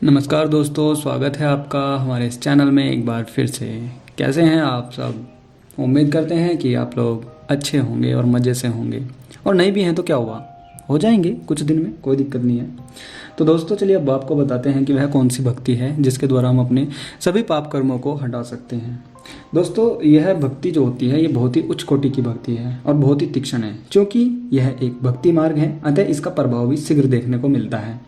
नमस्कार दोस्तों, स्वागत है आपका हमारे इस चैनल में एक बार फिर से। कैसे हैं आप सब? उम्मीद करते हैं कि आप लोग अच्छे होंगे और मज़े से होंगे, और नहीं भी हैं तो क्या हुआ, हो जाएंगे कुछ दिन में, कोई दिक्कत नहीं है। तो दोस्तों चलिए अब आपको बताते हैं कि वह कौन सी भक्ति है जिसके द्वारा हम अपने सभी पाप कर्मों को हटा सकते हैं। दोस्तों यह भक्ति जो होती है ये बहुत ही उच्च कोटि की भक्ति है और बहुत ही तीक्ष्ण है, क्योंकि यह एक भक्ति मार्ग है, अतः इसका प्रभाव भी शीघ्र देखने को मिलता है।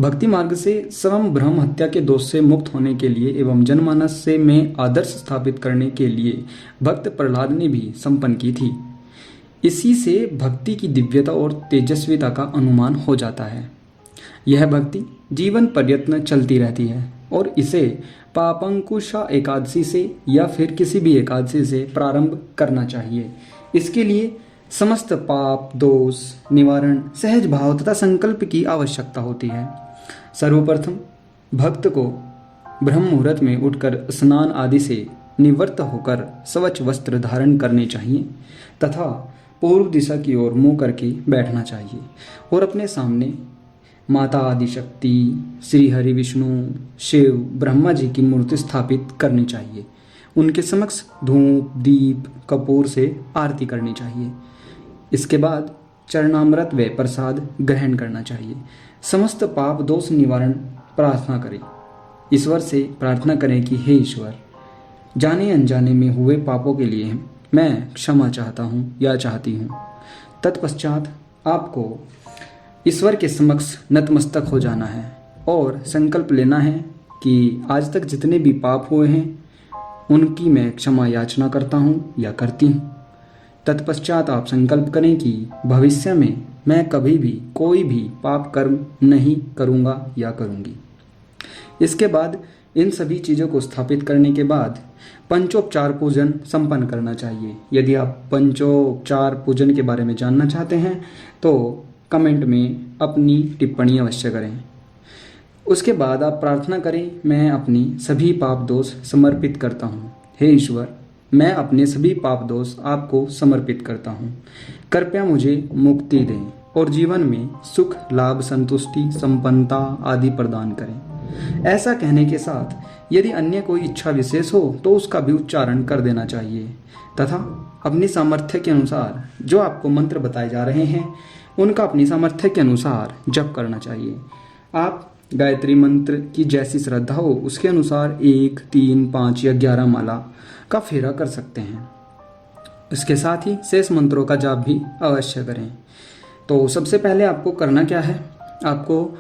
भक्ति मार्ग से स्वयं ब्रह्म हत्या के दोष से मुक्त होने के लिए एवं जनमानस से में आदर्श स्थापित करने के लिए भक्त प्रहलाद ने भी संपन्न की थी। इसी से भक्ति की दिव्यता और तेजस्विता का अनुमान हो जाता है। यह भक्ति जीवन पर्यंत चलती रहती है और इसे पापंकुशा एकादशी से या फिर किसी भी एकादशी से प्रारंभ करना चाहिए। इसके लिए समस्त पाप दोष निवारण सहज भाव तथा संकल्प की आवश्यकता होती है। सर्वप्रथम भक्त को ब्रह्म मुहूर्त में उठकर स्नान आदि से निवृत्त होकर स्वच्छ वस्त्र धारण करने चाहिए तथा पूर्व दिशा की ओर मुंह करके बैठना चाहिए और अपने सामने माता आदि शक्ति, श्री हरि विष्णु, शिव, ब्रह्मा जी की मूर्ति स्थापित करनी चाहिए। उनके समक्ष धूप दीप कपूर से आरती करनी चाहिए। इसके बाद चरणामृत व प्रसाद ग्रहण करना चाहिए। समस्त पाप दोष निवारण प्रार्थना करें। ईश्वर से प्रार्थना करें कि हे ईश्वर, जाने अनजाने में हुए पापों के लिए मैं क्षमा चाहता हूँ या चाहती हूँ। तत्पश्चात आपको ईश्वर के समक्ष नतमस्तक हो जाना है और संकल्प लेना है कि आज तक जितने भी पाप हुए हैं उनकी मैं क्षमा याचना करता हूँ या करती हूँ। तत्पश्चात आप संकल्प करें कि भविष्य में मैं कभी भी कोई भी पाप कर्म नहीं करूँगा या करूँगी। इसके बाद इन सभी चीज़ों को स्थापित करने के बाद पंचोपचार पूजन संपन्न करना चाहिए। यदि आप पंचोपचार पूजन के बारे में जानना चाहते हैं तो कमेंट में अपनी टिप्पणी अवश्य करें। उसके बाद आप प्रार्थना करें, मैं अपनी सभी पाप दोष समर्पित करता हूँ। हे ईश्वर, मैं अपने सभी पाप दोष आपको समर्पित करता हूँ। कृपया मुझे मुक्ति दें और जीवन में सुख लाभ संतुष्टि संपन्नता आदि प्रदान करें। ऐसा कहने के साथ यदि अन्य कोई इच्छा विशेष हो तो उसका भी उच्चारण कर देना चाहिए तथा अपनी सामर्थ्य के अनुसार जो आपको मंत्र बताए जा रहे हैं उनका अपनी सामर्थ्य के अनुसार जप करना चाहिए। आप गायत्री मंत्र की जैसी श्रद्धा हो उसके अनुसार 1, 3, 5 या 11 माला का फेरा कर सकते हैं। इसके साथ ही शेष मंत्रों का जाप भी अवश्य करें। तो सबसे पहले आपको करना क्या है, आपको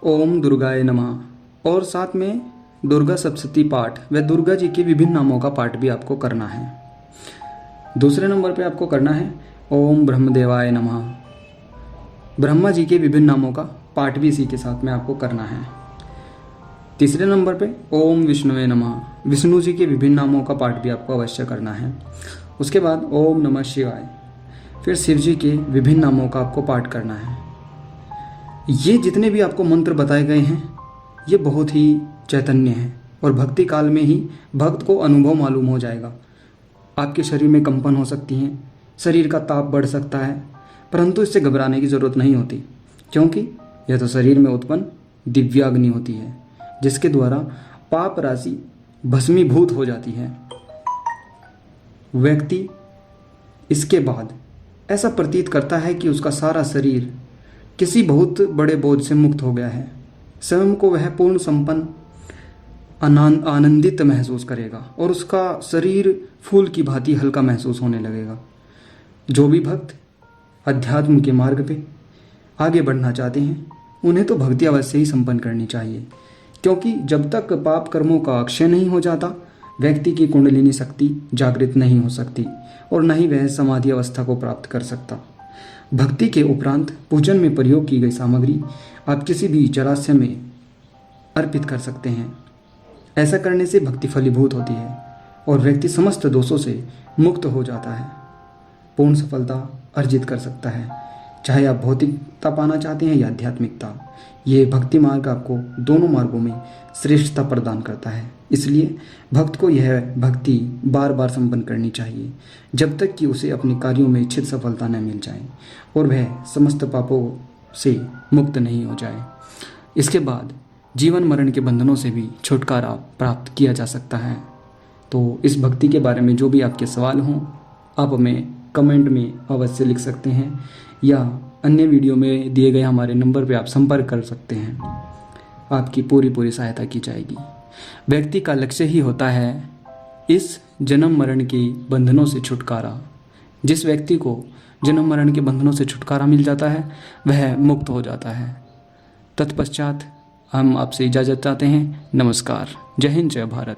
ओम दुर्गाय नमः और साथ में दुर्गा सप्तशती पाठ व दुर्गा जी के विभिन्न नामों का पाठ भी आपको करना है। दूसरे नंबर पे आपको करना है ओम ब्रह्मदेवाय नमः, ब्रह्मा जी के विभिन्न नामों का पाठ भी इसी के साथ में आपको करना है। तीसरे नंबर पे ओम विष्णुवे नमः, विष्णु जी के विभिन्न नामों का पाठ भी आपको अवश्य करना है। उसके बाद ओम नमः शिवाय, फिर शिव जी के विभिन्न नामों का आपको पाठ करना है। ये जितने भी आपको मंत्र बताए गए हैं ये बहुत ही चैतन्य हैं और भक्ति काल में ही भक्त को अनुभव मालूम हो जाएगा। आपके शरीर में कंपन हो सकती हैं, शरीर का ताप बढ़ सकता है, परंतु इससे घबराने की ज़रूरत नहीं होती, क्योंकि यह तो शरीर में उत्पन्न दिव्याग्नि होती है जिसके द्वारा पाप राशि भस्मीभूत हो जाती है। व्यक्ति इसके बाद ऐसा प्रतीत करता है कि उसका सारा शरीर किसी बहुत बड़े बोझ से मुक्त हो गया है। स्वयं को वह पूर्ण संपन्न आनंदित महसूस करेगा और उसका शरीर फूल की भांति हल्का महसूस होने लगेगा। जो भी भक्त अध्यात्म के मार्ग पे आगे बढ़ना चाहते हैं उन्हें तो भक्ति अवश्य ही संपन्न करनी चाहिए, क्योंकि जब तक पाप कर्मों का अक्षय नहीं हो जाता व्यक्ति की कुंडलिनी शक्ति जागृत नहीं हो सकती और न ही वह समाधि अवस्था को प्राप्त कर सकता। भक्ति के उपरांत पूजन में प्रयोग की गई सामग्री आप किसी भी जलाशय में अर्पित कर सकते हैं। ऐसा करने से भक्ति फलीभूत होती है और व्यक्ति समस्त दोषों से मुक्त हो जाता है, पूर्ण सफलता अर्जित कर सकता है। चाहे आप भौतिकता पाना चाहते हैं या आध्यात्मिकता, ये भक्ति मार्ग आपको दोनों मार्गों में श्रेष्ठता प्रदान करता है। इसलिए भक्त को यह भक्ति बार बार संपन्न करनी चाहिए जब तक कि उसे अपने कार्यों में इच्छित सफलता न मिल जाए और वह समस्त पापों से मुक्त नहीं हो जाए। इसके बाद जीवन मरण के बंधनों से भी छुटकारा प्राप्त किया जा सकता है। तो इस भक्ति के बारे में जो भी आपके सवाल हों, आप हमें कमेंट में अवश्य लिख सकते हैं या अन्य वीडियो में दिए गए हमारे नंबर पर आप संपर्क कर सकते हैं। आपकी पूरी सहायता की जाएगी। व्यक्ति का लक्ष्य ही होता है इस जन्म मरण के बंधनों से छुटकारा। जिस व्यक्ति को जन्म मरण के बंधनों से छुटकारा मिल जाता है वह मुक्त हो जाता है। तत्पश्चात हम आपसे इजाज़त चाहते हैं। नमस्कार। जय हिंद, जय भारत।